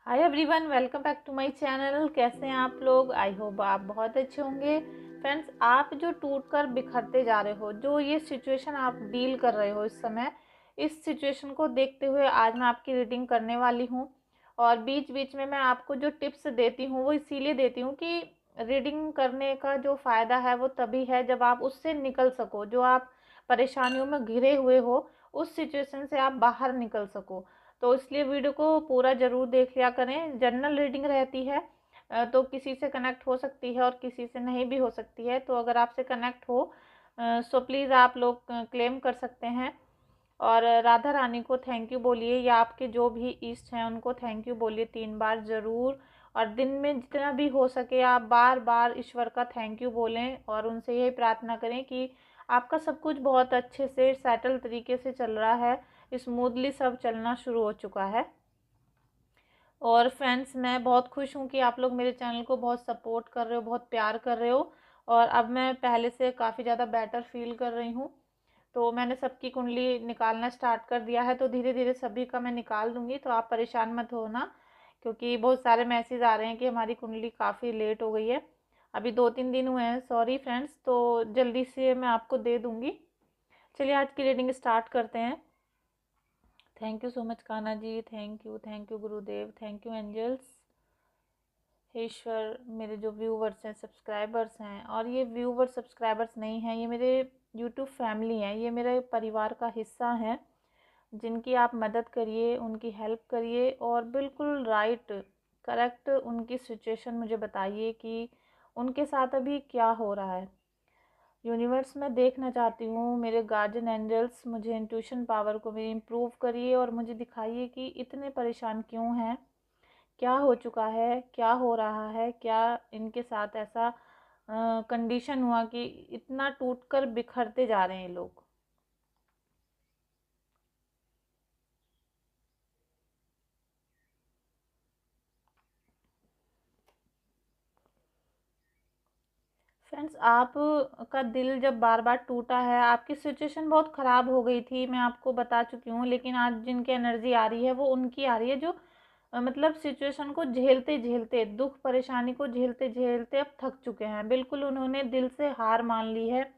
Hi everyone, welcome back to my channel. कैसे हैं आप लोग? आई होप आप बहुत अच्छे होंगे। फ्रेंड्स, आप जो टूट कर बिखरते जा रहे हो, जो ये सिचुएशन आप डील कर रहे हो इस समय, इस सिचुएशन को देखते हुए आज मैं आपकी रीडिंग करने वाली हूँ। और बीच बीच में मैं आपको जो टिप्स देती हूँ वो इसीलिए देती हूँ कि रीडिंग करने का जो फ़ायदा है वो तभी है जब आप उससे निकल सको। जो आप परेशानियों में घिरे हुए हो, उस सिचुएशन से आप बाहर निकल सको। तो इसलिए वीडियो को पूरा ज़रूर देख लिया करें। जनरल रीडिंग रहती है, तो किसी से कनेक्ट हो सकती है और किसी से नहीं भी हो सकती है। तो अगर आपसे कनेक्ट हो सो प्लीज़ आप लोग क्लेम कर सकते हैं। और राधा रानी को थैंक यू बोलिए, या आपके जो भी इष्ट हैं उनको थैंक यू बोलिए 3 बार ज़रूर। और दिन में जितना भी हो सके आप बार बार ईश्वर का थैंक यू बोलें और उनसे यही प्रार्थना करें कि आपका सब कुछ बहुत अच्छे से सेटल तरीके से चल रहा है, स्मूथली सब चलना शुरू हो चुका है। और फ्रेंड्स, मैं बहुत खुश हूँ कि आप लोग मेरे चैनल को बहुत सपोर्ट कर रहे हो, बहुत प्यार कर रहे हो। और अब मैं पहले से काफ़ी ज़्यादा बेटर फील कर रही हूँ। तो मैंने सबकी कुंडली निकालना स्टार्ट कर दिया है, तो धीरे धीरे सभी का मैं निकाल दूंगी। तो आप परेशान मत होना, क्योंकि बहुत सारे मैसेज आ रहे हैं कि हमारी कुंडली काफ़ी लेट हो गई है। अभी 2-3 दिन हुए हैं, सॉरी फ्रेंड्स। तो जल्दी से मैं आपको दे दूंगी। चलिए आज की रीडिंग स्टार्ट करते हैं। Thank you so much Kanha ji, thank you Gurudev, thank you angels. हे ईश्वर, मेरे जो व्यूवर्स हैं, सब्सक्राइबर्स हैं, और ये व्यूवर्स सब्सक्राइबर्स नहीं हैं, ये मेरे यूट्यूब फैमिली हैं, ये मेरे परिवार का हिस्सा हैं, जिनकी आप मदद करिए, उनकी हेल्प करिए और बिल्कुल राइट करेक्ट उनकी सिचुएशन मुझे बताइए कि उनके साथ अभी क्या हो रहा है। यूनिवर्स में देखना चाहती हूँ, मेरे गार्जियन एंजल्स मुझे इंट्यूशन पावर को मेरी इम्प्रूव करिए और मुझे दिखाइए कि इतने परेशान क्यों हैं, क्या हो चुका है, क्या हो रहा है, क्या इनके साथ ऐसा कंडीशन हुआ कि इतना टूटकर बिखरते जा रहे हैं ये लोग। फ्रेंड्स, आप का दिल जब बार बार टूटा है, आपकी सिचुएशन बहुत ख़राब हो गई थी, मैं आपको बता चुकी हूँ। लेकिन आज जिनकी एनर्जी आ रही है वो उनकी आ रही है जो मतलब सिचुएशन को झेलते झेलते, दुख परेशानी को झेलते झेलते अब थक चुके हैं। बिल्कुल उन्होंने दिल से हार मान ली है।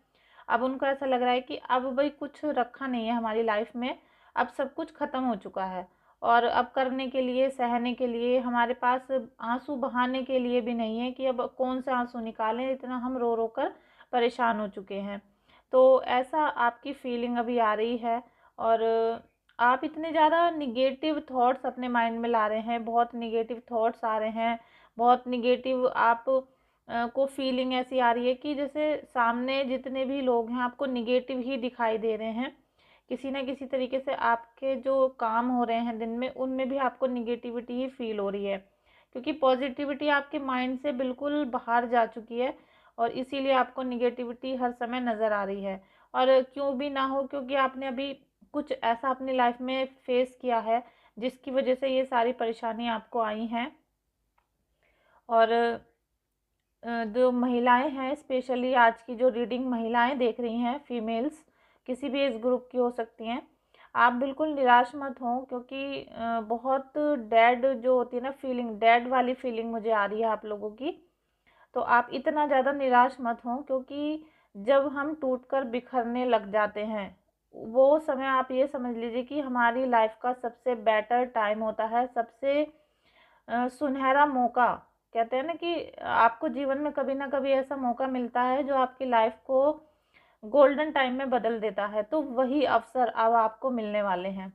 अब उनको ऐसा लग रहा है कि अब भाई कुछ रखा नहीं है हमारी लाइफ में, अब सब कुछ ख़त्म हो चुका है। और अब करने के लिए, सहने के लिए हमारे पास आंसू बहाने के लिए भी नहीं है कि अब कौन से आंसू निकालें, इतना हम रो रो कर परेशान हो चुके हैं। तो ऐसा आपकी फीलिंग अभी आ रही है। और आप इतने ज़्यादा निगेटिव थॉट्स अपने माइंड में ला रहे हैं, बहुत निगेटिव थॉट्स आ रहे हैं, बहुत निगेटिव आप को फीलिंग ऐसी आ रही है कि जैसे सामने जितने भी लोग हैं आपको निगेटिव ही दिखाई दे रहे हैं। किसी ना किसी तरीके से आपके जो काम हो रहे हैं दिन में, उनमें भी आपको निगेटिविटी ही फील हो रही है, क्योंकि पॉजिटिविटी आपके माइंड से बिल्कुल बाहर जा चुकी है। और इसीलिए आपको निगेटिविटी हर समय नज़र आ रही है। और क्यों भी ना हो, क्योंकि आपने अभी कुछ ऐसा अपनी लाइफ में फेस किया है जिसकी वजह से ये सारी परेशानी आपको आई हैं। और जो महिलाएं हैं, स्पेशली आज की जो रीडिंग महिलाएं देख रही हैं, फीमेल्स, किसी भी एज ग्रुप की हो सकती हैं, आप बिल्कुल निराश मत हों, क्योंकि बहुत डैड जो होती है ना फीलिंग, डैड वाली फीलिंग मुझे आ रही है आप लोगों की। तो आप इतना ज़्यादा निराश मत हों, क्योंकि जब हम टूटकर बिखरने लग जाते हैं, वो समय आप ये समझ लीजिए कि हमारी लाइफ का सबसे बेटर टाइम होता है, सबसे सुनहरा मौका। कहते हैं ना कि आपको जीवन में कभी ना कभी ऐसा मौका मिलता है जो आपकी लाइफ को गोल्डन टाइम में बदल देता है। तो वही अवसर अब आपको मिलने वाले हैं।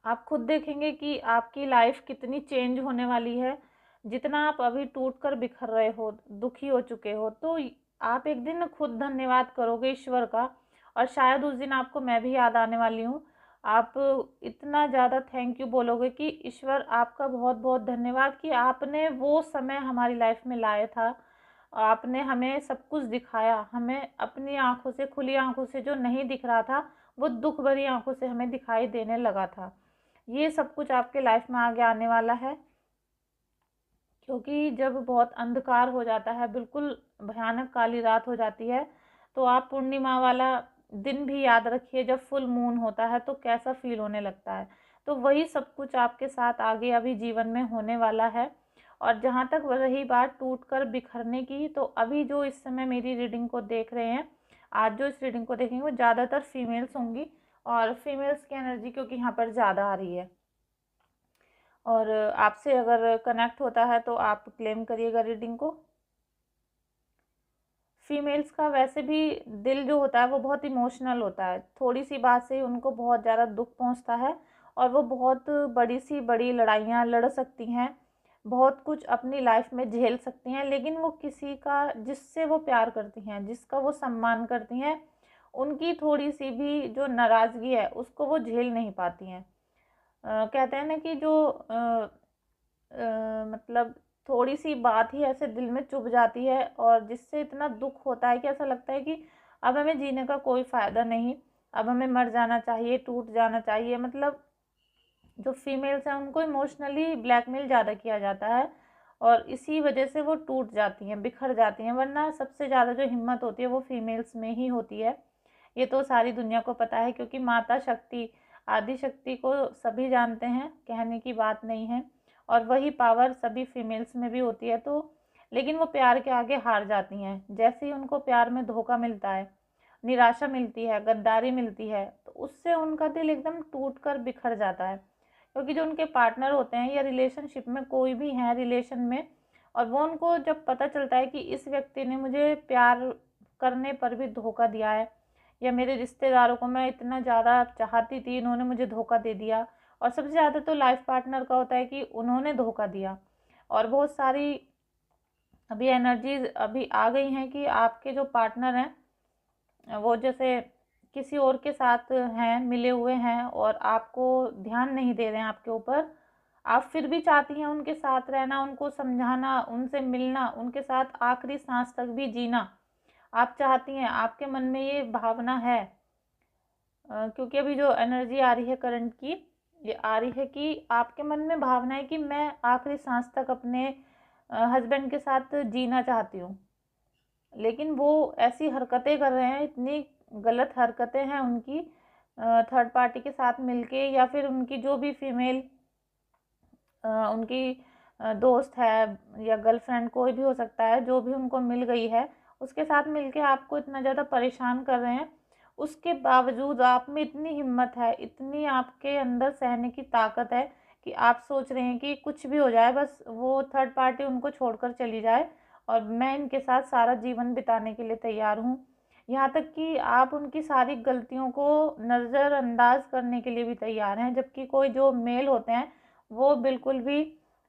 आप खुद देखेंगे कि आपकी लाइफ कितनी चेंज होने वाली है। जितना आप अभी टूट कर बिखर रहे हो, दुखी हो चुके हो, तो आप एक दिन खुद धन्यवाद करोगे ईश्वर का। और शायद उस दिन आपको मैं भी याद आने वाली हूँ। आप इतना ज़्यादा थैंक यू बोलोगे कि ईश्वर आपका बहुत बहुत धन्यवाद कि आपने वो समय हमारी लाइफ में लाया था। आपने हमें सब कुछ दिखाया, हमें अपनी आंखों से, खुली आंखों से जो नहीं दिख रहा था, वो दुख भरी आंखों से हमें दिखाई देने लगा था। ये सब कुछ आपके लाइफ में आगे आने वाला है। क्योंकि जब बहुत अंधकार हो जाता है, बिल्कुल भयानक काली रात हो जाती है, तो आप पूर्णिमा वाला दिन भी याद रखिए, जब फुल मून होता है तो कैसा फील होने लगता है। तो वही सब कुछ आपके साथ आगे अभी जीवन में होने वाला है। और जहाँ तक रही बात टूट कर बिखरने की, तो अभी जो इस समय मेरी रीडिंग को देख रहे हैं, आज जो इस रीडिंग को देखेंगे, वो ज़्यादातर फीमेल्स होंगी। और फीमेल्स की एनर्जी क्योंकि यहाँ पर ज़्यादा आ रही है। और आपसे अगर कनेक्ट होता है तो आप क्लेम करिएगा रीडिंग को। फीमेल्स का वैसे भी दिल जो होता है वो बहुत इमोशनल होता है, थोड़ी सी बात से ही उनको बहुत ज़्यादा दुख पहुंचता है। और वो बहुत बड़ी लड़ाइयाँ लड़ सकती हैं, बहुत कुछ अपनी लाइफ में झेल सकती हैं, लेकिन वो किसी का जिससे वो प्यार करती हैं, जिसका वो सम्मान करती हैं, उनकी थोड़ी सी भी जो नाराज़गी है उसको वो झेल नहीं पाती हैं। कहते हैं ना कि जो मतलब थोड़ी सी बात ही ऐसे दिल में चुभ जाती है, और जिससे इतना दुख होता है कि ऐसा लगता है कि अब हमें जीने का कोई फ़ायदा नहीं, अब हमें मर जाना चाहिए, टूट जाना चाहिए। मतलब जो फीमेल्स हैं उनको इमोशनली ब्लैकमेल ज़्यादा किया जाता है, और इसी वजह से वो टूट जाती हैं, बिखर जाती हैं। वरना सबसे ज़्यादा जो हिम्मत होती है वो फीमेल्स में ही होती है। ये तो सारी दुनिया को पता है, क्योंकि माता शक्ति, आदि शक्ति को सभी जानते हैं, कहने की बात नहीं है। और वही पावर सभी फीमेल्स में भी होती है। तो लेकिन वो प्यार के आगे हार जाती हैं। जैसे ही उनको प्यार में धोखा मिलता है, निराशा मिलती है, गद्दारी मिलती है, तो उससे उनका दिल एकदम टूट कर बिखर जाता है। क्योंकि जो उनके पार्टनर होते हैं, या रिलेशनशिप में कोई भी है रिलेशन में, और वो उनको जब पता चलता है कि इस व्यक्ति ने मुझे प्यार करने पर भी धोखा दिया है, या मेरे रिश्तेदारों को मैं इतना ज़्यादा चाहती थी, इन्होंने मुझे धोखा दे दिया। और सबसे ज़्यादा तो लाइफ पार्टनर का होता है कि उन्होंने धोखा दिया। और बहुत सारी अभी एनर्जीज अभी आ गई हैं कि आपके जो पार्टनर हैं वो जैसे किसी और के साथ हैं, मिले हुए हैं, और आपको ध्यान नहीं दे रहे हैं आपके ऊपर। आप फिर भी चाहती हैं उनके साथ रहना, उनको समझाना, उनसे मिलना, उनके साथ आखिरी सांस तक भी जीना आप चाहती हैं, आपके मन में ये भावना है। क्योंकि अभी जो एनर्जी आ रही है करंट की, ये आ रही है कि आपके मन में भावना है कि मैं आखिरी सांस तक अपने हस्बैंड के साथ जीना चाहती हूँ। लेकिन वो ऐसी हरकतें कर रहे हैं, इतनी गलत हरकतें हैं उनकी, थर्ड पार्टी के साथ मिलके, या फिर उनकी जो भी फीमेल उनकी दोस्त है या गर्लफ्रेंड, कोई भी हो सकता है, जो भी उनको मिल गई है, उसके साथ मिलके आपको इतना ज़्यादा परेशान कर रहे हैं। उसके बावजूद आप में इतनी हिम्मत है, इतनी आपके अंदर सहने की ताकत है, कि आप सोच रहे हैं कि कुछ भी हो जाए, बस वो थर्ड पार्टी उनको छोड़कर चली जाए, और मैं इनके साथ सारा जीवन बिताने के लिए तैयार हूँ। यहाँ तक कि आप उनकी सारी गलतियों को नज़रअंदाज करने के लिए भी तैयार हैं। जबकि कोई जो मेल होते हैं वो बिल्कुल भी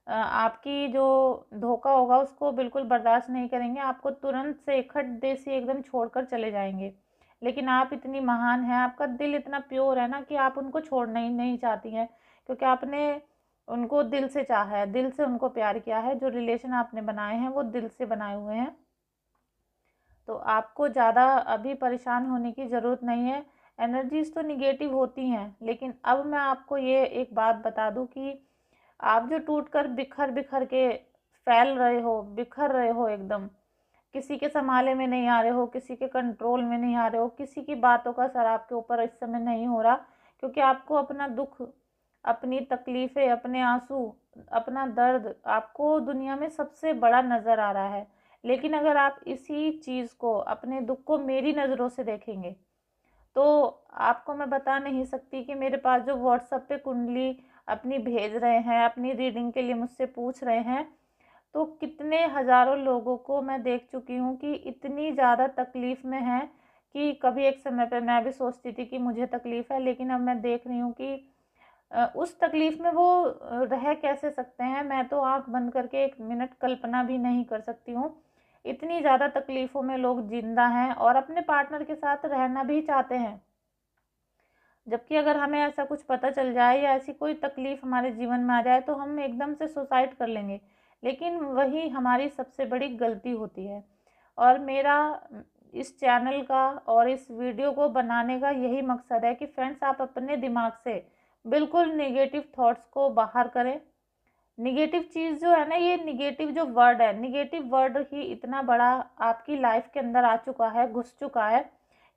आपकी जो धोखा होगा उसको बिल्कुल बर्दाश्त नहीं करेंगे, आपको तुरंत से खट देसी एकदम छोड़कर चले जाएंगे। लेकिन आप इतनी महान हैं, आपका दिल इतना प्योर है ना, कि आप उनको छोड़ना ही नहीं चाहती हैं, क्योंकि आपने उनको दिल से चाहा है, दिल से उनको प्यार किया है। जो रिलेशन आपने बनाए हैं वो दिल से बनाए हुए हैं। तो आपको ज़्यादा अभी परेशान होने की ज़रूरत नहीं है। एनर्जीज़ तो निगेटिव होती हैं, लेकिन अब मैं आपको ये एक बात बता दूं कि आप जो टूट कर बिखर बिखर के फैल रहे हो, बिखर रहे हो एकदम, किसी के संभाले में नहीं आ रहे हो, किसी के कंट्रोल में नहीं आ रहे हो, किसी की बातों का असर आपके ऊपर इस समय नहीं हो रहा, क्योंकि आपको अपना दुख, अपनी तकलीफ़ें, अपने आंसू, अपना दर्द आपको दुनिया में सबसे बड़ा नज़र आ रहा है। लेकिन अगर आप इसी चीज़ को, अपने दुख को मेरी नज़रों से देखेंगे, तो आपको मैं बता नहीं सकती कि मेरे पास जो व्हाट्सएप पे कुंडली अपनी भेज रहे हैं, अपनी रीडिंग के लिए मुझसे पूछ रहे हैं, तो कितने हज़ारों लोगों को मैं देख चुकी हूँ कि इतनी ज़्यादा तकलीफ़ में हैं, कि कभी एक समय पे मैं भी सोचती थी कि मुझे तकलीफ़ है, लेकिन अब मैं देख रही हूँ कि उस तकलीफ़ में वो रह कैसे सकते हैं। मैं तो आँख बंद करके 1 मिनट कल्पना भी नहीं कर सकती हूँ। इतनी ज़्यादा तकलीफ़ों में लोग ज़िंदा हैं, और अपने पार्टनर के साथ रहना भी चाहते हैं। जबकि अगर हमें ऐसा कुछ पता चल जाए, या ऐसी कोई तकलीफ़ हमारे जीवन में आ जाए, तो हम एकदम से सुसाइड कर लेंगे। लेकिन वही हमारी सबसे बड़ी गलती होती है। और मेरा इस चैनल का और इस वीडियो को बनाने का यही मकसद है कि फ्रेंड्स, आप अपने दिमाग से बिल्कुल नेगेटिव थॉट्स को बाहर करें। नेगेटिव चीज़ जो है ना, ये नेगेटिव जो वर्ड है, नेगेटिव वर्ड ही इतना बड़ा आपकी लाइफ के अंदर आ चुका है, घुस चुका है,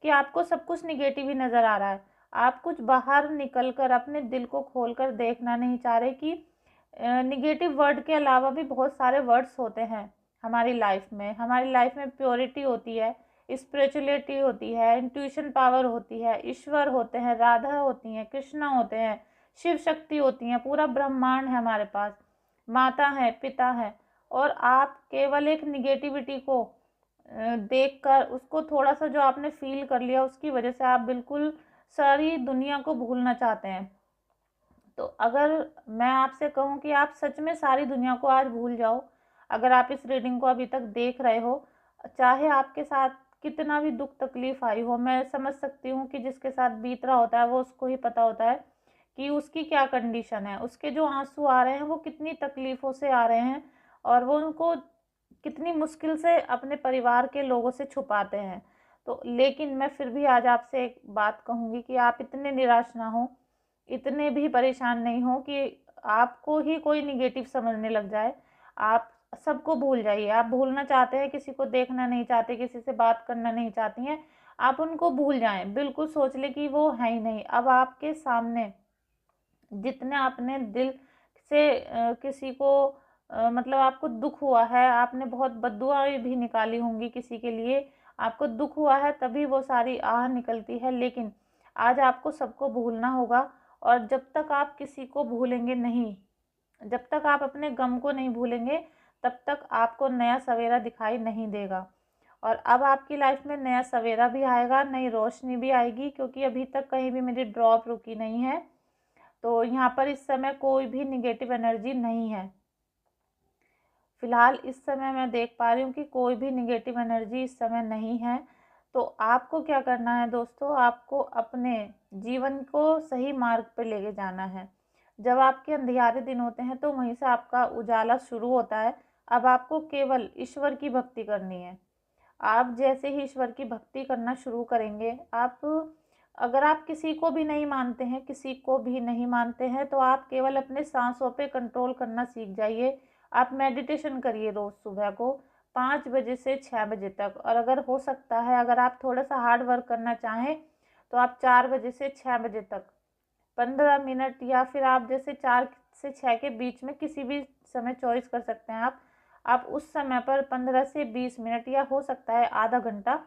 कि आपको सब कुछ नेगेटिव ही नज़र आ रहा है। आप कुछ बाहर निकल कर अपने दिल को खोल कर देखना नहीं चाह रहे कि निगेटिव वर्ड के अलावा भी बहुत सारे वर्ड्स होते हैं हमारी लाइफ में। हमारी लाइफ में प्योरिटी होती है, स्पिरिचुअलिटी होती है, इंट्यूशन पावर होती है, ईश्वर होते हैं, राधा होती हैं, कृष्णा होते हैं, शिव शक्ति होती हैं, पूरा ब्रह्मांड है हमारे पास, माता है, पिता है। और आप केवल एक निगेटिविटी को देखकर उसको थोड़ा सा जो आपने फील कर लिया, उसकी वजह से आप बिल्कुल सारी दुनिया को भूलना चाहते हैं। तो अगर मैं आपसे कहूँ कि आप सच में सारी दुनिया को आज भूल जाओ, अगर आप इस रीडिंग को अभी तक देख रहे हो, चाहे आपके साथ कितना भी दुख तकलीफ आई हो, मैं समझ सकती हूँ कि जिसके साथ बीत रहा होता है वो उसको ही पता होता है कि उसकी क्या कंडीशन है, उसके जो आंसू आ रहे हैं वो कितनी तकलीफ़ों से आ रहे हैं, और वो उनको कितनी मुश्किल से अपने परिवार के लोगों से छुपाते हैं। तो लेकिन मैं फिर भी आज आपसे एक बात कहूँगी कि आप इतने निराश ना हो, इतने भी परेशान नहीं हो कि आपको ही कोई निगेटिव समझने लग जाए। आप सबको भूल जाइए। आप भूलना चाहते हैं, किसी को देखना नहीं चाहते, किसी से बात करना नहीं चाहती हैं, आप उनको भूल जाएँ। बिल्कुल सोच लें कि वो हैं ही नहीं। अब आपके सामने जितने आपने दिल से किसी को मतलब आपको दुख हुआ है, आपने बहुत बद्दुआएँ भी निकाली होंगी किसी के लिए, आपको दुख हुआ है तभी वो सारी आह निकलती है। लेकिन आज आपको सबको भूलना होगा, और जब तक आप किसी को भूलेंगे नहीं, जब तक आप अपने गम को नहीं भूलेंगे, तब तक आपको नया सवेरा दिखाई नहीं देगा। और अब आपकी लाइफ में नया सवेरा भी आएगा, नई रोशनी भी आएगी, क्योंकि अभी तक कहीं भी मेरी ड्रॉप रुकी नहीं है। तो यहाँ पर इस समय कोई भी निगेटिव एनर्जी नहीं है। फिलहाल इस समय मैं देख पा रही हूँ कि कोई भी निगेटिव एनर्जी इस समय नहीं है। तो आपको क्या करना है दोस्तों, आपको अपने जीवन को सही मार्ग पर लेके जाना है। जब आपके अंधियारे दिन होते हैं तो वहीं से आपका उजाला शुरू होता है। अब आपको केवल ईश्वर की भक्ति करनी है। आप जैसे ही ईश्वर की भक्ति करना शुरू करेंगे, आप अगर आप किसी को भी नहीं मानते हैं, किसी को भी नहीं मानते हैं, तो आप केवल अपने सांसों पे कंट्रोल करना सीख जाइए। आप मेडिटेशन करिए रोज़ सुबह को 5 बजे से 6 बजे तक, और अगर हो सकता है, अगर आप थोड़ा सा हार्ड वर्क करना चाहें, तो आप 4 बजे से 6 बजे तक 15 मिनट, या फिर आप जैसे 4 से 6 के बीच में किसी भी समय चॉइस कर सकते हैं आप उस समय पर 15 से 20 मिनट, या हो सकता है आधा घंटा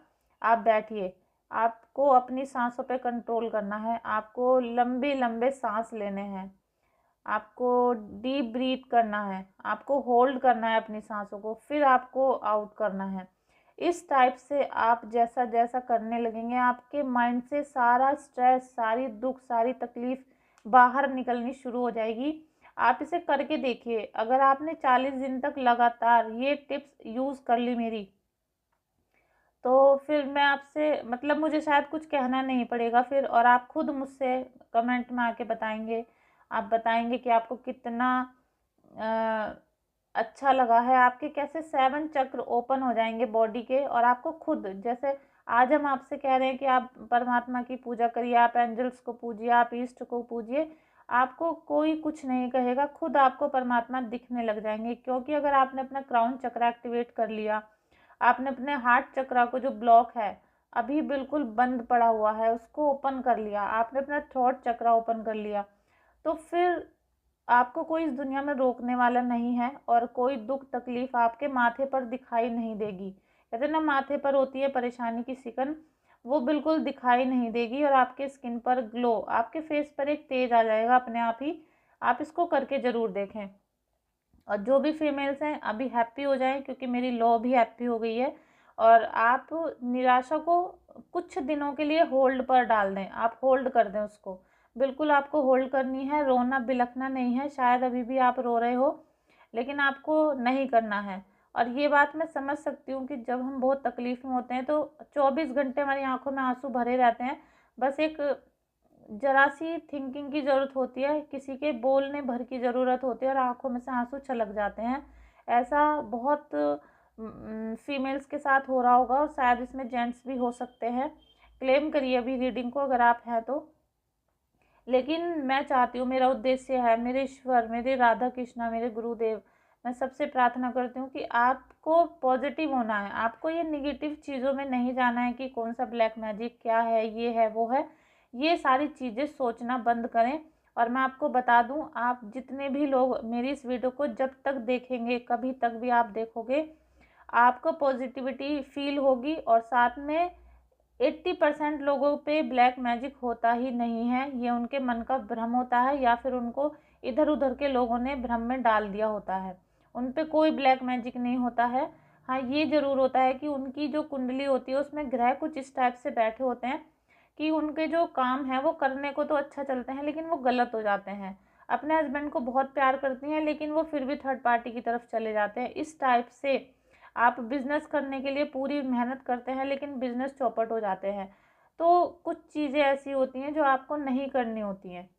आप बैठिए। आपको अपनी सांसों पे कंट्रोल करना है, आपको लंबे लंबे सांस लेने हैं, आपको डीप ब्रीथ करना है, आपको होल्ड करना है अपनी सांसों को, फिर आपको आउट करना है। इस टाइप से आप जैसा जैसा करने लगेंगे, आपके माइंड से सारा स्ट्रेस, सारी दुख, सारी तकलीफ बाहर निकलनी शुरू हो जाएगी। आप इसे करके देखिए। अगर आपने 40 दिन तक लगातार ये टिप्स यूज़ कर ली मेरी, तो फिर मैं आपसे मतलब मुझे शायद कुछ कहना नहीं पड़ेगा फिर, और आप खुद मुझसे कमेंट में आके बताएंगे। आप बताएंगे कि आपको कितना अच्छा लगा है, आपके कैसे 7 चक्र ओपन हो जाएंगे बॉडी के, और आपको खुद, जैसे आज हम आपसे कह रहे हैं कि आप परमात्मा की पूजा करिए, आप एंजल्स को पूजिए, आप ईस्ट को पूजिए, आपको कोई कुछ नहीं कहेगा, खुद आपको परमात्मा दिखने लग जाएंगे। क्योंकि अगर आपने अपना क्राउन चक्र एक्टिवेट कर लिया, आपने अपने हार्ट चक्रा को जो ब्लॉक है, अभी बिल्कुल बंद पड़ा हुआ है, उसको ओपन कर लिया, आपने अपना थ्रोट चक्रा ओपन कर लिया, तो फिर आपको कोई इस दुनिया में रोकने वाला नहीं है, और कोई दुख तकलीफ आपके माथे पर दिखाई नहीं देगी। कहते हैं ना, माथे पर होती है परेशानी की सिकन, वो बिल्कुल दिखाई नहीं देगी, और आपके स्किन पर ग्लो, आपके फेस पर एक तेज आ जाएगा अपने आप ही। आप इसको करके ज़रूर देखें। और जो भी फीमेल्स हैं अभी हैप्पी हो जाएं, क्योंकि मेरी लॉ भी हैप्पी हो गई है। और आप निराशा को कुछ दिनों के लिए होल्ड पर डाल दें, आप होल्ड कर दें उसको, बिल्कुल आपको होल्ड करनी है। रोना बिलखना नहीं है, शायद अभी भी आप रो रहे हो, लेकिन आपको नहीं करना है। और ये बात मैं समझ सकती हूँ कि जब हम बहुत तकलीफ में होते हैं तो 24 घंटे हमारी आंखों में आंसू भरे रहते हैं। बस एक जरा सी थिंकिंग की ज़रूरत होती है, किसी के बोलने भर की ज़रूरत होती है, और आंखों में से आंसू छलक जाते हैं। ऐसा बहुत फीमेल्स के साथ हो रहा होगा, और शायद इसमें जेंट्स भी हो सकते हैं। क्लेम करिए अभी रीडिंग को अगर आप हैं तो। लेकिन मैं चाहती हूँ, मेरा उद्देश्य है, मेरे ईश्वर, मेरे राधा कृष्णा, मेरे गुरुदेव, मैं सबसे प्रार्थना करती हूँ कि आपको पॉजिटिव होना है। आपको ये निगेटिव चीज़ों में नहीं जाना है कि कौन सा ब्लैक मैजिक क्या है, ये है वो है। ये सारी चीज़ें सोचना बंद करें। और मैं आपको बता दूं, आप जितने भी लोग मेरी इस वीडियो को जब तक देखेंगे, कभी तक भी आप देखोगे, आपको पॉजिटिविटी फील होगी। और साथ में 80% लोगों पे ब्लैक मैजिक होता ही नहीं है, ये उनके मन का भ्रम होता है, या फिर उनको इधर उधर के लोगों ने भ्रम में डाल दिया होता है। उन पे कोई ब्लैक मैजिक नहीं होता है। हाँ, ये ज़रूर होता है कि उनकी जो कुंडली होती है उसमें ग्रह कुछ इस टाइप से बैठे होते हैं कि उनके जो काम है वो करने को तो अच्छा चलते हैं, लेकिन वो गलत हो जाते हैं। अपने हस्बैंड को बहुत प्यार करती हैं, लेकिन वो फिर भी थर्ड पार्टी की तरफ चले जाते हैं। इस टाइप से आप बिजनेस करने के लिए पूरी मेहनत करते हैं, लेकिन बिजनेस चौपट हो जाते हैं। तो कुछ चीज़ें ऐसी होती हैं जो आपको नहीं करनी होती हैं।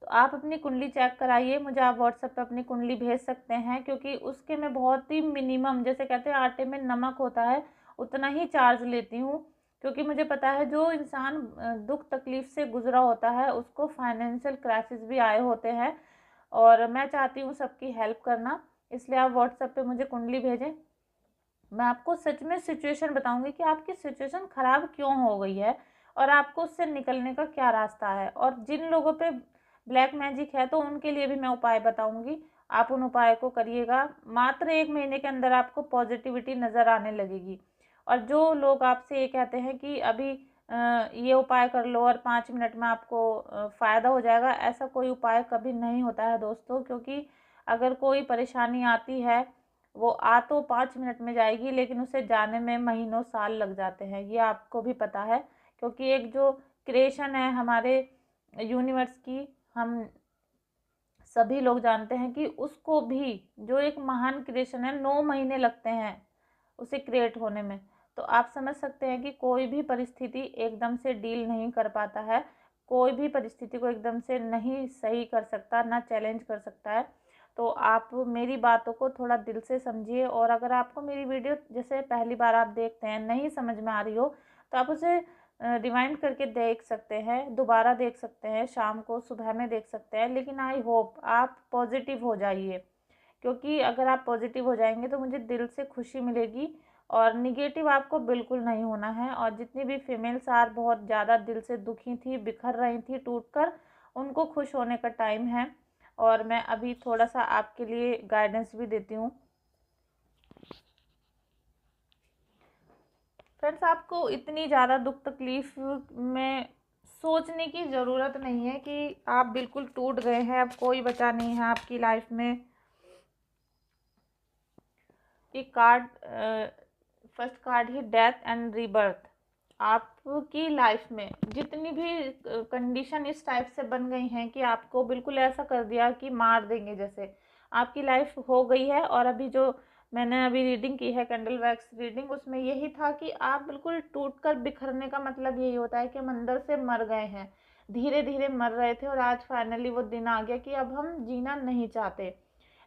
तो आप अपनी कुंडली चेक कराइए, मुझे आप व्हाट्सएप पे अपनी कुंडली भेज सकते हैं, क्योंकि उसके मैं बहुत ही मिनिमम, जैसे कहते हैं आटे में नमक होता है, उतना ही चार्ज लेती हूँ। क्योंकि मुझे पता है जो इंसान दुख तकलीफ से गुजरा होता है उसको फाइनेंशियल क्राइसिस भी आए होते हैं, और मैं चाहती हूँ सबकी हेल्प करना। इसलिए आप व्हाट्सएप पे मुझे कुंडली भेजें, मैं आपको सच में सिचुएशन बताऊंगी कि आपकी सिचुएशन ख़राब क्यों हो गई है और आपको उससे निकलने का क्या रास्ता है। और जिन लोगों पे ब्लैक मैजिक है तो उनके लिए भी मैं उपाय बताऊंगी, आप उन उपाय को करिएगा। मात्र 1 महीने के अंदर आपको पॉजिटिविटी नज़र आने लगेगी। और जो लोग आपसे ये कहते हैं कि अभी ये उपाय कर लो और 5 मिनट में आपको फ़ायदा हो जाएगा, ऐसा कोई उपाय कभी नहीं होता है दोस्तों। क्योंकि अगर कोई परेशानी आती है, वो आ तो 5 मिनट में जाएगी, लेकिन उसे जाने में महीनों साल लग जाते हैं, ये आपको भी पता है। क्योंकि एक जो क्रिएशन है हमारे यूनिवर्स की, हम सभी लोग जानते हैं कि उसको भी, जो एक महान क्रिएशन है, 9 महीने लगते हैं उसे क्रिएट होने में। तो आप समझ सकते हैं कि कोई भी परिस्थिति एकदम से डील नहीं कर पाता है, कोई भी परिस्थिति को एकदम से नहीं सही कर सकता, ना चैलेंज कर सकता है। तो आप मेरी बातों को थोड़ा दिल से समझिए। और अगर आपको मेरी वीडियो जैसे पहली बार आप देखते हैं, नहीं समझ में आ रही हो, तो आप उसे रिवाइंड करके देख सकते हैं, दोबारा देख सकते हैं, शाम को सुबह में देख सकते हैं। लेकिन आई होप आप पॉजिटिव हो जाइए, क्योंकि अगर आप पॉजिटिव हो जाएंगे तो मुझे दिल से खुशी मिलेगी। और निगेटिव आपको बिल्कुल नहीं होना है। और जितनी भी फीमेल्स आर बहुत ज़्यादा दिल से दुखी थी, बिखर रही थी टूटकर, उनको खुश होने का टाइम है। और मैं अभी थोड़ा सा आपके लिए गाइडेंस भी देती हूँ। फ्रेंड्स, आपको इतनी ज़्यादा दुख तकलीफ में सोचने की ज़रूरत नहीं है कि आप बिल्कुल टूट गए हैं, अब कोई बचा नहीं है आपकी लाइफ में। एक card, first card he death and rebirth. आपकी लाइफ में जितनी भी कंडीशन इस टाइप से बन गई हैं कि आपको बिल्कुल ऐसा कर दिया कि मार देंगे, जैसे आपकी लाइफ हो गई है। और अभी जो मैंने अभी रीडिंग की है, कैंडल वैक्स रीडिंग, उसमें यही था कि आप बिल्कुल टूट कर बिखरने का मतलब यही होता है कि हम अंदर से मर गए हैं, धीरे धीरे मर रहे थे, और आज फाइनली वो दिन आ गया कि अब हम जीना नहीं चाहते।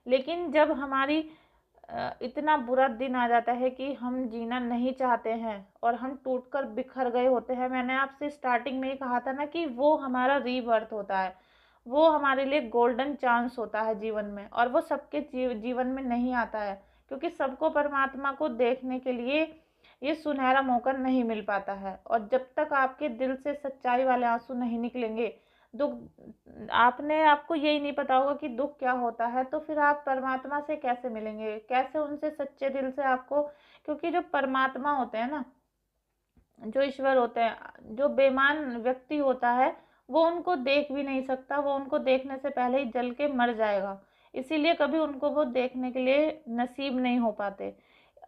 लेकिन जब हमारी इतना बुरा दिन आ जाता है कि हम जीना नहीं चाहते हैं और हम टूटकर बिखर गए होते हैं, मैंने आपसे स्टार्टिंग में ही कहा था ना कि वो हमारा रीबर्थ होता है, वो हमारे लिए गोल्डन चांस होता है जीवन में। और वो सबके जीवन में नहीं आता है, क्योंकि सबको परमात्मा को देखने के लिए ये सुनहरा मौका नहीं मिल पाता है। और जब तक आपके दिल से सच्चाई वाले आंसू नहीं निकलेंगे, दुख, आपको यही नहीं पता होगा कि दुख क्या होता है, तो फिर आप परमात्मा से कैसे मिलेंगे, कैसे उनसे सच्चे दिल से आपको। क्योंकि जो परमात्मा होते हैं ना, जो ईश्वर होते हैं, जो बेईमान व्यक्ति होता है वो उनको देख भी नहीं सकता, वो उनको देखने से पहले ही जल के मर जाएगा। इसीलिए कभी उनको वो देखने के लिए नसीब नहीं हो पाते।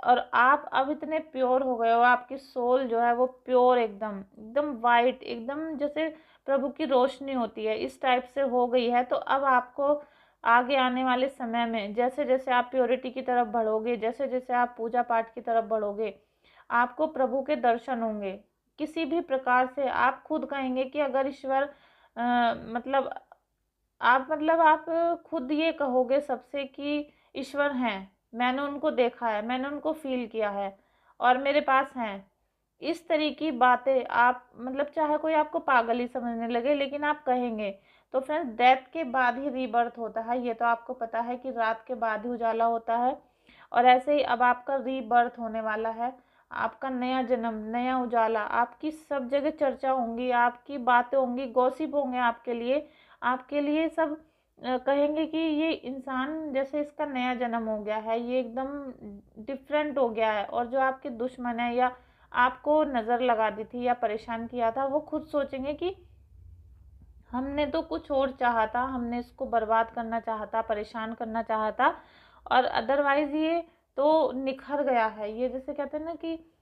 और आप अब इतने प्योर हो गए हो, आपकी सोल जो है वो प्योर, एकदम एकदम वाइट, एकदम जैसे प्रभु की रोशनी होती है, इस टाइप से हो गई है। तो अब आपको आगे आने वाले समय में जैसे जैसे आप प्योरिटी की तरफ बढ़ोगे, जैसे जैसे आप पूजा पाठ की तरफ बढ़ोगे, आपको प्रभु के दर्शन होंगे। किसी भी प्रकार से आप खुद कहेंगे कि अगर ईश्वर मतलब आप खुद ये कहोगे सबसे कि ईश्वर हैं, मैंने उनको देखा है, मैंने उनको फील किया है और मेरे पास हैं। इस तरह की बातें आप चाहे कोई आपको पागल ही समझने लगे, लेकिन आप कहेंगे। तो फ्रेंड्स, डेथ के बाद ही रीबर्थ होता है, ये तो आपको पता है कि रात के बाद ही उजाला होता है। और ऐसे ही अब आपका रीबर्थ होने वाला है। आपका नया जन्म, नया उजाला, आपकी सब जगह चर्चा होंगी, आपकी बातें होंगी, गॉसिप होंगे आपके लिए सब कहेंगे कि ये इंसान जैसे इसका नया जन्म हो गया है, ये एकदम डिफरेंट हो गया है। और जो आपके दुश्मन है या आपको नज़र लगा दी थी या परेशान किया था, वो खुद सोचेंगे कि हमने तो कुछ और चाहा था, हमने इसको बर्बाद करना चाहा था, परेशान करना चाहा था, और अदरवाइज़ ये तो निखर गया है। ये जैसे कहते हैं ना कि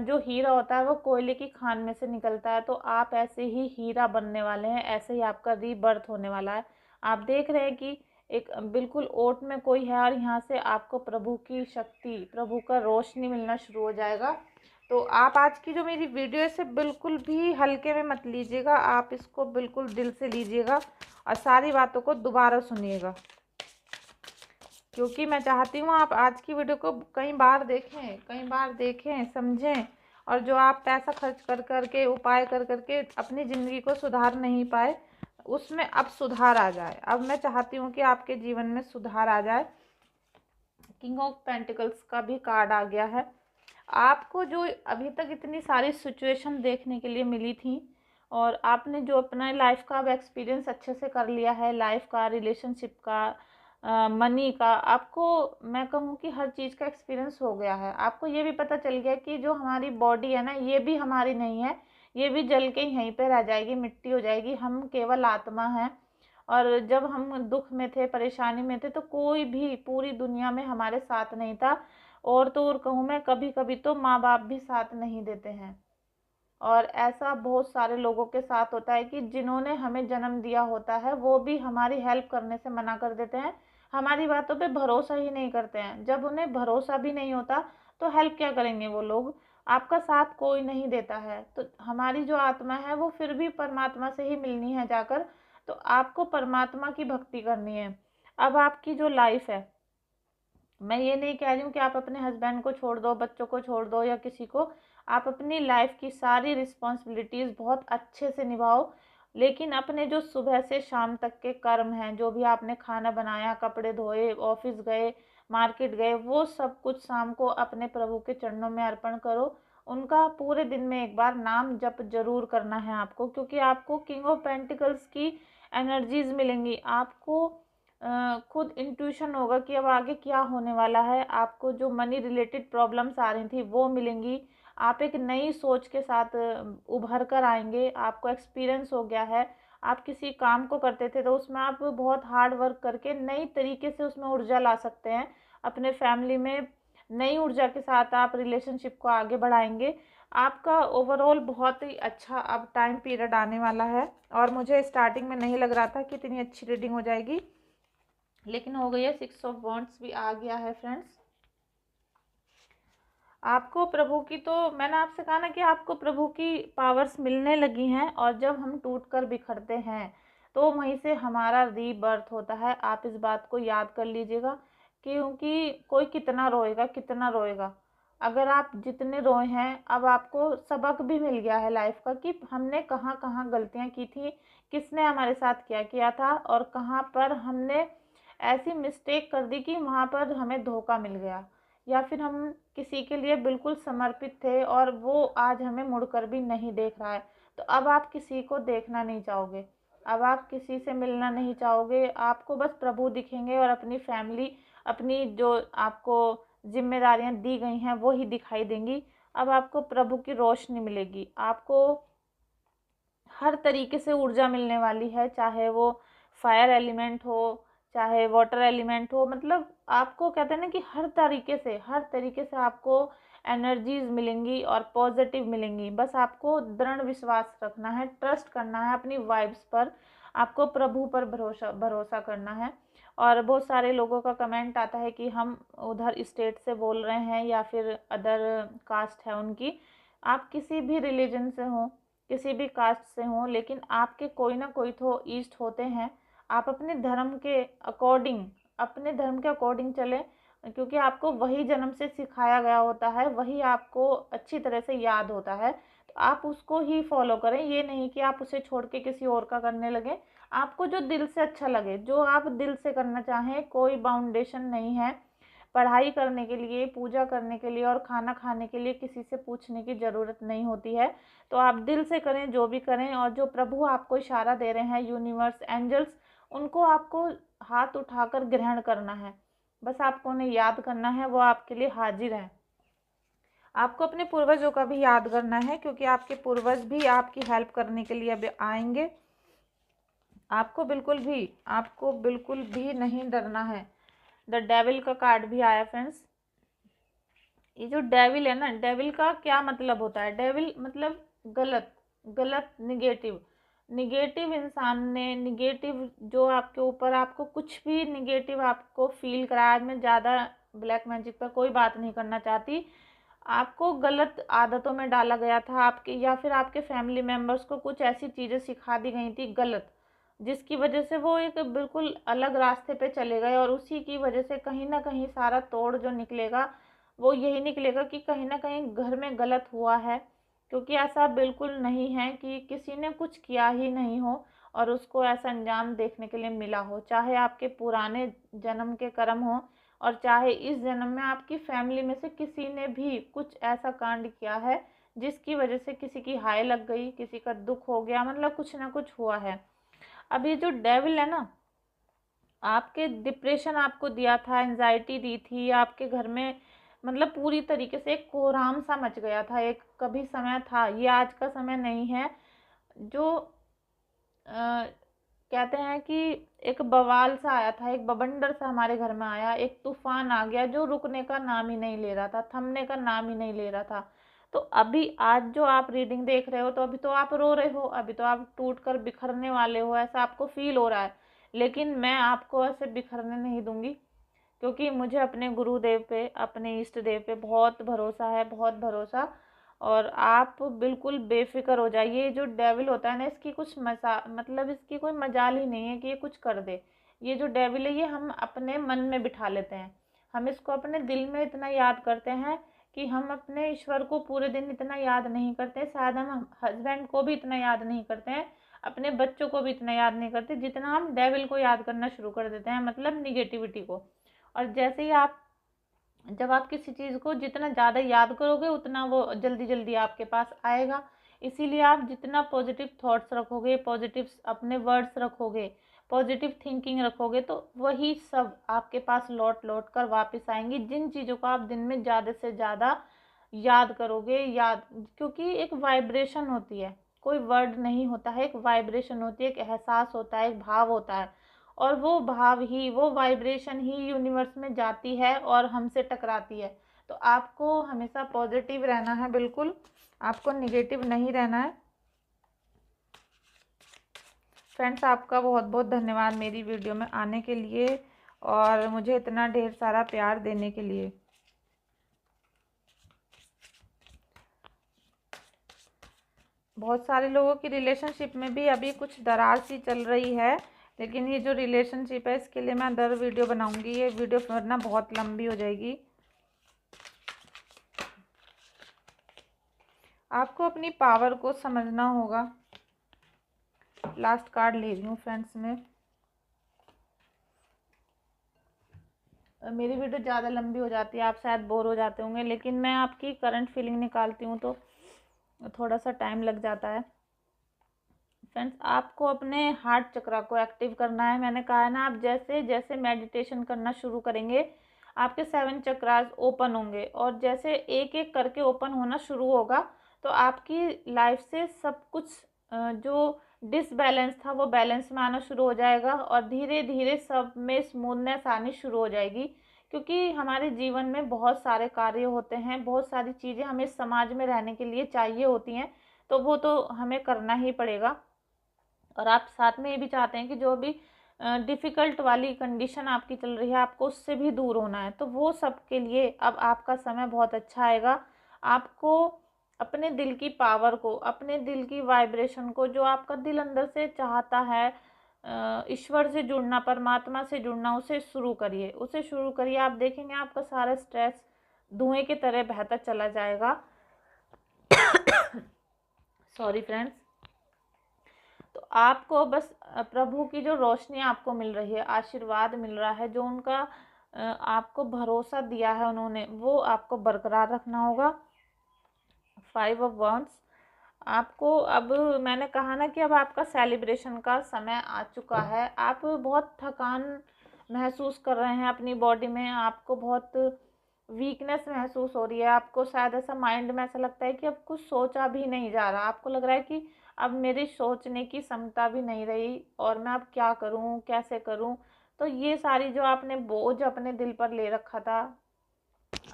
जो हीरा होता है वो कोयले की खान में से निकलता है, तो आप ऐसे ही हीरा बनने वाले हैं, ऐसे ही आपका रीबर्थ होने वाला है। आप देख रहे हैं कि एक बिल्कुल ओट में कोई है और यहाँ से आपको प्रभु की शक्ति, प्रभु का रोशनी मिलना शुरू हो जाएगा। तो आप आज की जो मेरी वीडियो है इसे बिल्कुल भी हल्के में मत लीजिएगा, आप इसको बिल्कुल दिल से लीजिएगा और सारी बातों को दोबारा सुनिएगा, क्योंकि मैं चाहती हूँ आप आज की वीडियो को कई बार देखें, समझें, और जो आप पैसा खर्च कर करके, उपाय कर करके अपनी ज़िंदगी को सुधार नहीं पाए, उसमें अब सुधार आ जाए। अब मैं चाहती हूँ कि आपके जीवन में सुधार आ जाए। किंग ऑफ पेंटिकल्स का भी कार्ड आ गया है। आपको जो अभी तक इतनी सारी सिचुएशन देखने के लिए मिली थी, और आपने जो अपना लाइफ का अब एक्सपीरियंस अच्छे से कर लिया है, लाइफ का, रिलेशनशिप का, मनी का, आपको मैं कहूँ कि हर चीज़ का एक्सपीरियंस हो गया है। आपको ये भी पता चल गया कि जो हमारी बॉडी है ना, ये भी हमारी नहीं है, ये भी जल के यहीं पे रह जाएगी, मिट्टी हो जाएगी, हम केवल आत्मा हैं। और जब हम दुख में थे, परेशानी में थे, तो कोई भी पूरी दुनिया में हमारे साथ नहीं था। और तो और कहूँ मैं, कभी कभी तो माँ बाप भी साथ नहीं देते हैं। और ऐसा बहुत सारे लोगों के साथ होता है कि जिन्होंने हमें जन्म दिया होता है वो भी हमारी हेल्प करने से मना कर देते हैं, हमारी बातों पे भरोसा ही नहीं करते हैं। जब उन्हें भरोसा भी नहीं होता तो हेल्प क्या करेंगे वो लोग, आपका साथ कोई नहीं देता है। तो हमारी जो आत्मा है वो फिर भी परमात्मा से ही मिलनी है जाकर, तो आपको परमात्मा की भक्ति करनी है। अब आपकी जो लाइफ है, मैं ये नहीं कह रही हूँ कि आप अपने हस्बैंड को छोड़ दो, बच्चों को छोड़ दो या किसी को, आप अपनी लाइफ की सारी रिस्पॉन्सिबिलिटीज़ बहुत अच्छे से निभाओ। लेकिन अपने जो सुबह से शाम तक के कर्म हैं, जो भी आपने खाना बनाया, कपड़े धोए, ऑफिस गए, मार्केट गए, वो सब कुछ शाम को अपने प्रभु के चरणों में अर्पण करो। उनका पूरे दिन में एक बार नाम जप जरूर करना है आपको, क्योंकि आपको किंग ऑफ पेंटिकल्स की एनर्जीज मिलेंगी। आपको खुद इंट्यूशन होगा कि अब आगे क्या होने वाला है। आपको जो मनी रिलेटेड प्रॉब्लम्स आ रही थी वो मिलेंगी। आप एक नई सोच के साथ उभर कर आएंगे। आपको एक्सपीरियंस हो गया है, आप किसी काम को करते थे तो उसमें आप बहुत हार्ड वर्क करके नई तरीके से उसमें ऊर्जा ला सकते हैं। अपने फैमिली में नई ऊर्जा के साथ आप रिलेशनशिप को आगे बढ़ाएंगे। आपका ओवरऑल बहुत ही अच्छा अब टाइम पीरियड आने वाला है। और मुझे स्टार्टिंग में नहीं लग रहा था कि इतनी अच्छी रीडिंग हो जाएगी, लेकिन हो गई है। 6 ऑफ वॉन्ड्स भी आ गया है फ्रेंड्स। आपको प्रभु की, तो मैंने आपसे कहा ना कि आपको प्रभु की पावर्स मिलने लगी हैं, और जब हम टूट कर बिखरते हैं तो वहीं से हमारा रीबर्थ होता है। आप इस बात को याद कर लीजिएगा, क्योंकि कोई कितना रोएगा, कितना रोएगा। अगर आप जितने रोए हैं, अब आपको सबक भी मिल गया है लाइफ का कि हमने कहाँ कहाँ गलतियाँ की थी, किसने हमारे साथ क्या किया था, और कहाँ पर हमने ऐसी मिस्टेक कर दी कि वहाँ पर हमें धोखा मिल गया, या फिर हम किसी के लिए बिल्कुल समर्पित थे और वो आज हमें मुड़कर भी नहीं देख रहा है। तो अब आप किसी को देखना नहीं चाहोगे, अब आप किसी से मिलना नहीं चाहोगे, आपको बस प्रभु दिखेंगे और अपनी फैमिली, अपनी जो आपको जिम्मेदारियां दी गई हैं वो ही दिखाई देंगी। अब आपको प्रभु की रोशनी मिलेगी, आपको हर तरीके से ऊर्जा मिलने वाली है, चाहे वो फायर एलिमेंट हो, चाहे वाटर एलिमेंट हो। मतलब आपको कहते हैं ना कि हर तरीके से आपको एनर्जीज मिलेंगी और पॉजिटिव मिलेंगी। बस आपको दृढ़ विश्वास रखना है, ट्रस्ट करना है अपनी वाइब्स पर, आपको प्रभु पर भरोसा करना है। और बहुत सारे लोगों का कमेंट आता है कि हम उधर स्टेट से बोल रहे हैं या फिर अदर कास्ट है उनकी। आप किसी भी रिलीजन से हो, किसी भी कास्ट से हों, लेकिन आपके कोई ना कोई तो ईस्ट होते हैं। आप अपने धर्म के अकॉर्डिंग चलें, क्योंकि आपको वही जन्म से सिखाया गया होता है, वही आपको अच्छी तरह से याद होता है, तो आप उसको ही फॉलो करें। ये नहीं कि आप उसे छोड़ के किसी और का करने लगें। आपको जो दिल से अच्छा लगे, जो आप दिल से करना चाहें, कोई बाउंडेशन नहीं है। पढ़ाई करने के लिए, पूजा करने के लिए और खाना खाने के लिए किसी से पूछने की ज़रूरत नहीं होती है। तो आप दिल से करें जो भी करें, और जो प्रभु आपको इशारा दे रहे हैं, यूनिवर्स, एंजल्स, उनको आपको हाथ उठाकर ग्रहण करना है। बस आपको उन्हें याद करना है, वो आपके लिए हाजिर है। आपको अपने पूर्वजों का भी याद करना है, क्योंकि आपके पूर्वज भी आपकी हेल्प करने के लिए अब आएंगे। आपको बिल्कुल भी नहीं डरना है। द डेविल का कार्ड भी आया फ्रेंड्स। ये जो डेविल है ना, डेविल का क्या मतलब होता है? डेविल मतलब गलत, गलत, निगेटिव। निगेटिव इंसान ने, निगेटिव जो आपके ऊपर, आपको कुछ भी निगेटिव आपको फील कराया। आज मैं ज़्यादा ब्लैक मैजिक पर कोई बात नहीं करना चाहती। आपको गलत आदतों में डाला गया था आपके, या फिर आपके फैमिली मेम्बर्स को कुछ ऐसी चीज़ें सिखा दी गई थी गलत, जिसकी वजह से वो एक बिल्कुल अलग रास्ते पे चले गए। और उसी की वजह से कहीं ना कहीं सारा तोड़ जो निकलेगा वो यही निकलेगा कि कहीं ना कहीं घर में गलत हुआ है। क्योंकि ऐसा बिल्कुल नहीं है कि किसी ने कुछ किया ही नहीं हो और उसको ऐसा अंजाम देखने के लिए मिला हो, चाहे आपके पुराने जन्म के कर्म हो और चाहे इस जन्म में आपकी फैमिली में से किसी ने भी कुछ ऐसा कांड किया है जिसकी वजह से किसी की हाय लग गई, किसी का दुख हो गया, मतलब कुछ ना कुछ हुआ है। अब ये जो डेविल है ना, आपके डिप्रेशन आपको दिया था, एंजाइटी दी थी आपके घर में, मतलब पूरी तरीके से एक कोहराम सा मच गया था। एक कभी समय था, ये आज का समय नहीं है, जो कहते हैं कि एक बवाल सा आया था, एक बवंडर सा हमारे घर में आया, एक तूफान आ गया जो रुकने का नाम ही नहीं ले रहा था, थमने का नाम ही नहीं ले रहा था। तो अभी आज जो आप रीडिंग देख रहे हो, तो अभी तो आप रो रहे हो, अभी तो आप टूट कर बिखरने वाले हो, ऐसा आपको फील हो रहा है। लेकिन मैं आपको ऐसे बिखरने नहीं दूंगी, क्योंकि मुझे अपने गुरुदेव पे, अपने इष्ट देव पे बहुत भरोसा है, बहुत भरोसा। और आप बिल्कुल बेफिक्र हो जाइए। जो डेविल होता है ना, इसकी कुछ मतलब इसकी कोई मजाल ही नहीं है कि ये कुछ कर दे। ये जो डेविल है, ये हम अपने मन में बिठा लेते हैं, हम इसको अपने दिल में इतना याद करते हैं कि हम अपने ईश्वर को पूरे दिन इतना याद नहीं करते। शायद हम हस्बैंड को भी इतना याद नहीं करते हैं, अपने बच्चों को भी इतना याद नहीं करते जितना हम डेविल को याद करना शुरू कर देते हैं, मतलब निगेटिविटी को। और जैसे ही आप, जब आप किसी चीज़ को जितना ज़्यादा याद करोगे उतना वो जल्दी जल्दी आपके पास आएगा। इसीलिए आप जितना पॉजिटिव थॉट्स रखोगे, पॉजिटिव अपने वर्ड्स रखोगे, पॉजिटिव थिंकिंग रखोगे, तो वही सब आपके पास लौट लौट कर वापस आएंगी। जिन चीज़ों को आप दिन में ज़्यादा से ज़्यादा याद करोगे, क्योंकि एक वाइब्रेशन होती है, कोई वर्ड नहीं होता है, एक वाइब्रेशन होती है, एक एहसास होता है, एक भाव होता है। और वो भाव ही, वो वाइब्रेशन ही यूनिवर्स में जाती है और हमसे टकराती है। तो आपको हमेशा पॉजिटिव रहना है, बिल्कुल आपको निगेटिव नहीं रहना है। फ्रेंड्स, आपका बहुत बहुत धन्यवाद मेरी वीडियो में आने के लिए और मुझे इतना ढेर सारा प्यार देने के लिए। बहुत सारे लोगों की रिलेशनशिप में भी अभी कुछ दरार सी चल रही है, लेकिन ये जो रिलेशनशिप है इसके लिए मैं अदर वीडियो बनाऊंगी। ये वीडियो वरना बहुत लंबी हो जाएगी। आपको अपनी पावर को समझना होगा। लास्ट कार्ड ले रही हूँ फ्रेंड्स मैं। मेरी वीडियो ज़्यादा लंबी हो जाती है, आप शायद बोर हो जाते होंगे, लेकिन मैं आपकी करंट फीलिंग निकालती हूँ तो थोड़ा सा टाइम लग जाता है। फ्रेंड्स, आपको अपने हार्ट चक्रा को एक्टिव करना है। मैंने कहा है ना, आप जैसे जैसे मेडिटेशन करना शुरू करेंगे आपके 7 चक्रास ओपन होंगे, और जैसे एक एक करके ओपन होना शुरू होगा तो आपकी लाइफ से सब कुछ जो डिसबैलेंस था वो बैलेंस में आना शुरू हो जाएगा, और धीरे धीरे सब में स्मूथनेस आनी शुरू हो जाएगी। क्योंकि हमारे जीवन में बहुत सारे कार्य होते हैं, बहुत सारी चीज़ें हमें समाज में रहने के लिए चाहिए होती हैं, तो वो तो हमें करना ही पड़ेगा। और आप साथ में ये भी चाहते हैं कि जो भी डिफ़िकल्ट वाली कंडीशन आपकी चल रही है, आपको उससे भी दूर होना है, तो वो सब के लिए अब आपका समय बहुत अच्छा आएगा। आपको अपने दिल की पावर को, अपने दिल की वाइब्रेशन को, जो आपका दिल अंदर से चाहता है, ईश्वर से जुड़ना, परमात्मा से जुड़ना, उसे शुरू करिए, उसे शुरू करिए। आप देखेंगे आपका सारा स्ट्रेस धुएं की तरह बहता चला जाएगा। Sorry friends. तो आपको बस प्रभु की जो रोशनी आपको मिल रही है, आशीर्वाद मिल रहा है, जो उनका आपको भरोसा दिया है उन्होंने, वो आपको बरकरार रखना होगा। 5 ऑफ वॉन्ड्स, आपको अब मैंने कहा ना कि अब आपका सेलिब्रेशन का समय आ चुका है। आप बहुत थकान महसूस कर रहे हैं अपनी बॉडी में, आपको बहुत वीकनेस महसूस हो रही है, आपको शायद ऐसा माइंड में ऐसा लगता है कि अब कुछ सोचा भी नहीं जा रहा, आपको लग रहा है कि अब मेरी सोचने की क्षमता भी नहीं रही और मैं अब क्या करूं, कैसे करूं। तो ये सारी जो आपने बोझ अपने दिल पर ले रखा था,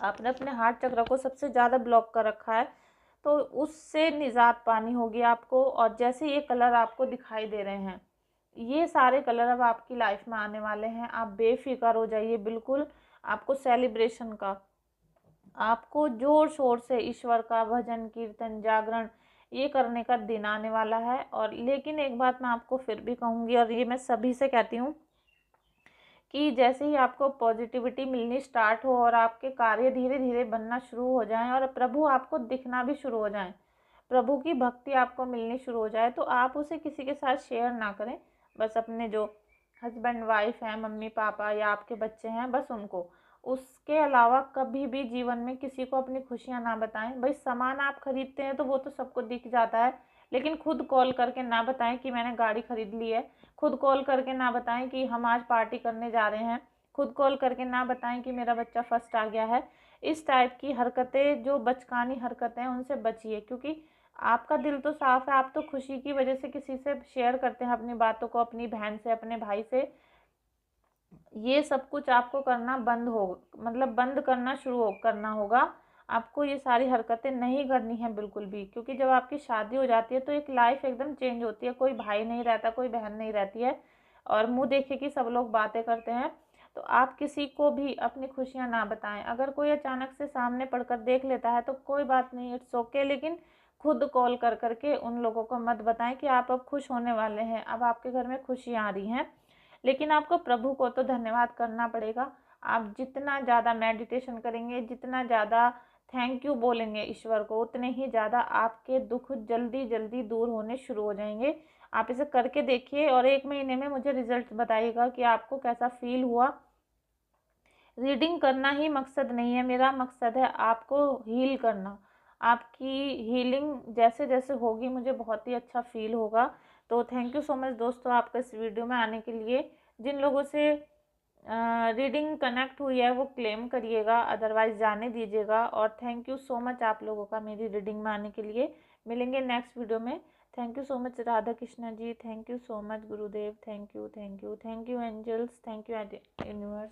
आपने अपने हार्ट चक्र को सबसे ज़्यादा ब्लॉक कर रखा है, तो उससे निजात पानी होगी आपको। और जैसे ये कलर आपको दिखाई दे रहे हैं, ये सारे कलर अब आपकी लाइफ में आने वाले हैं। आप बेफिक्र हो जाइए बिल्कुल। आपको सेलिब्रेशन का, आपको जोर शोर से ईश्वर का भजन कीर्तन जागरण ये करने का दिन आने वाला है। और लेकिन एक बात मैं आपको फिर भी कहूँगी, और ये मैं सभी से कहती हूँ, कि जैसे ही आपको पॉजिटिविटी मिलनी स्टार्ट हो और आपके कार्य धीरे धीरे बनना शुरू हो जाएं और प्रभु आपको दिखना भी शुरू हो जाएं, प्रभु की भक्ति आपको मिलनी शुरू हो जाए, तो आप उसे किसी के साथ शेयर ना करें। बस अपने जो हस्बैंड वाइफ हैं, मम्मी पापा या आपके बच्चे हैं, बस उनको। उसके अलावा कभी भी जीवन में किसी को अपनी खुशियाँ ना बताएं। भाई सामान आप खरीदते हैं तो वो तो सबको दिख जाता है, लेकिन खुद कॉल करके ना बताएं कि मैंने गाड़ी खरीद ली है, खुद कॉल करके ना बताएं कि हम आज पार्टी करने जा रहे हैं, खुद कॉल करके ना बताएं कि मेरा बच्चा फर्स्ट आ गया है। इस टाइप की हरकतें, जो बचकानी हरकतें हैं, उनसे बचिए, क्योंकि आपका दिल तो साफ है, आप तो खुशी की वजह से किसी से शेयर करते हैं अपनी बातों को, अपनी बहन से, अपने भाई से। ये सब कुछ आपको करना बंद हो, मतलब बंद करना शुरू करना होगा। आपको ये सारी हरकतें नहीं करनी है बिल्कुल भी, क्योंकि जब आपकी शादी हो जाती है तो एक लाइफ एकदम चेंज होती है। कोई भाई नहीं रहता, कोई बहन नहीं रहती है, और मुंह देखे कि सब लोग बातें करते हैं। तो आप किसी को भी अपनी खुशियां ना बताएं। अगर कोई अचानक से सामने पढ़कर देख लेता है तो कोई बात नहीं, इट्स ओके, लेकिन खुद कॉल कर करके उन लोगों को मत बताएं कि आप अब खुश होने वाले हैं, अब आपके घर में खुशियाँ आ रही हैं। लेकिन आपको प्रभु को तो धन्यवाद करना पड़ेगा। आप जितना ज़्यादा मेडिटेशन करेंगे, जितना ज़्यादा थैंक यू बोलेंगे ईश्वर को, उतने ही ज़्यादा आपके दुख जल्दी जल्दी दूर होने शुरू हो जाएंगे। आप इसे करके देखिए और 1 महीने में मुझे रिजल्ट बताइएगा कि आपको कैसा फील हुआ। रीडिंग करना ही मकसद नहीं है मेरा, मकसद है आपको हील करना। आपकी हीलिंग जैसे जैसे होगी मुझे बहुत ही अच्छा फील होगा। तो थैंक यू सो मच दोस्तों आपका इस वीडियो में आने के लिए। जिन लोगों से रीडिंग कनेक्ट हुई है वो क्लेम करिएगा, अदरवाइज जाने दीजिएगा। और थैंक यू सो मच आप लोगों का मेरी रीडिंग में आने के लिए। मिलेंगे नेक्स्ट वीडियो में। Thank you so much Radha Krishna ji, thank you so much Gurudev, thank you, thank you, thank you angels, thank you universe.